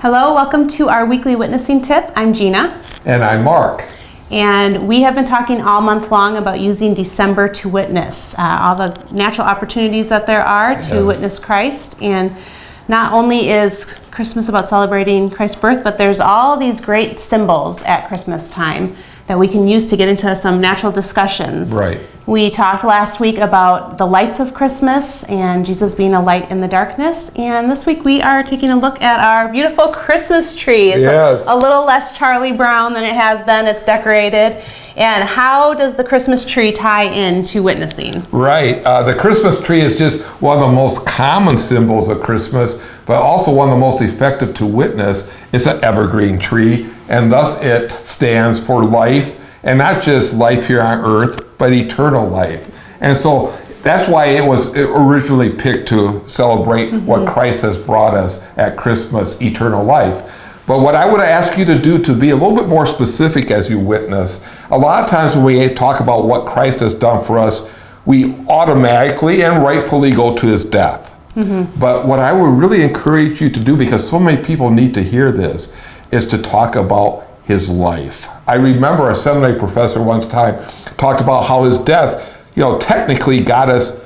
Hello, welcome to our weekly witnessing tip. I'm Gina. And I'm Mark. And we have been talking all month long about using December to witness, all the natural opportunities that there are to witness Christ. And not only is Christmas about celebrating Christ's birth, but there's all these great symbols at Christmas time that we can use to get into some natural discussions. Right. We talked last week about the lights of Christmas and Jesus being a light in the darkness. And this week we are taking a look at our beautiful Christmas tree. It's a little less Charlie Brown than it has been. It's decorated. And how does the Christmas tree tie into witnessing? Right. The Christmas tree is just one of the most common symbols of Christmas, but also one of the most effective to witness. It's an evergreen tree, and thus it stands for life, and not just life here on earth, but eternal life. And so that's why it was originally picked to celebrate what Christ has brought us at Christmas, eternal life. But what I would ask you to do to be a little bit more specific as you witness, a lot of times when we talk about what Christ has done for us, we automatically and rightfully go to his death. But what I would really encourage you to do, because so many people need to hear this, is to talk about his life. I remember a seminary professor one time talked about how his death, technically got us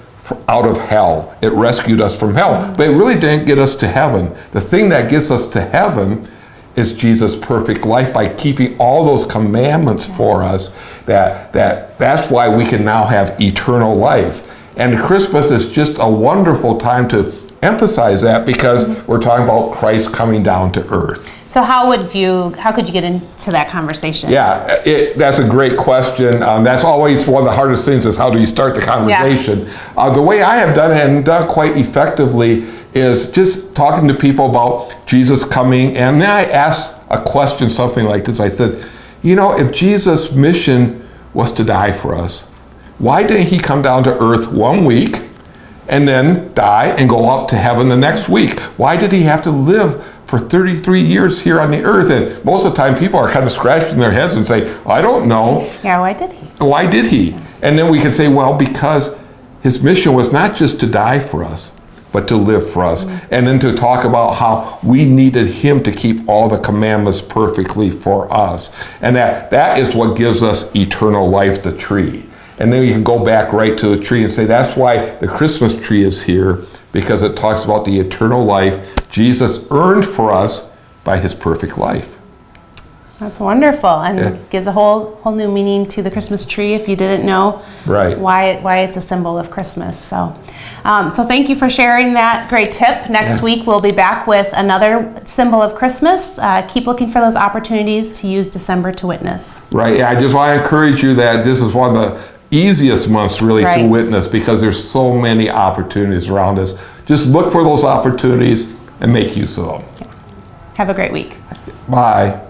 out of hell. It rescued us from hell, but it really didn't get us to heaven. The thing that gets us to heaven is Jesus' perfect life by keeping all those commandments for us. That's why we can now have eternal life. And Christmas is just a wonderful time to emphasize that, because we're talking about Christ coming down to earth. So how could you get into that conversation? Yeah, that's a great question. That's always one of the hardest things, is how do you start the conversation? The way I have done it, and done quite effectively, is just talking to people about Jesus coming. And then I ask a question, something like this. I said, if Jesus' mission was to die for us, why didn't he come down to earth 1 week and then die and go up to heaven the next week? Why did he have to live for 33 years here on the earth? And most of the time people are kind of scratching their heads and say, I don't know. Yeah, why did he? Why did he? And then we can say, well, because his mission was not just to die for us, but to live for us. And then to talk about how we needed him to keep all the commandments perfectly for us. And that is what gives us eternal life, the tree. And then you can go back right to the tree and say, that's why the Christmas tree is here, because it talks about the eternal life Jesus earned for us by his perfect life. That's wonderful, and gives a whole new meaning to the Christmas tree if you didn't know why it's a symbol of Christmas. So thank you for sharing that great tip. Next week we'll be back with another symbol of Christmas. Keep looking for those opportunities to use December to witness. Right. I just want to encourage you that this is one of the easiest months really to witness, because there's so many opportunities around us. Just look for those opportunities and make use of them. Have a great week. Bye.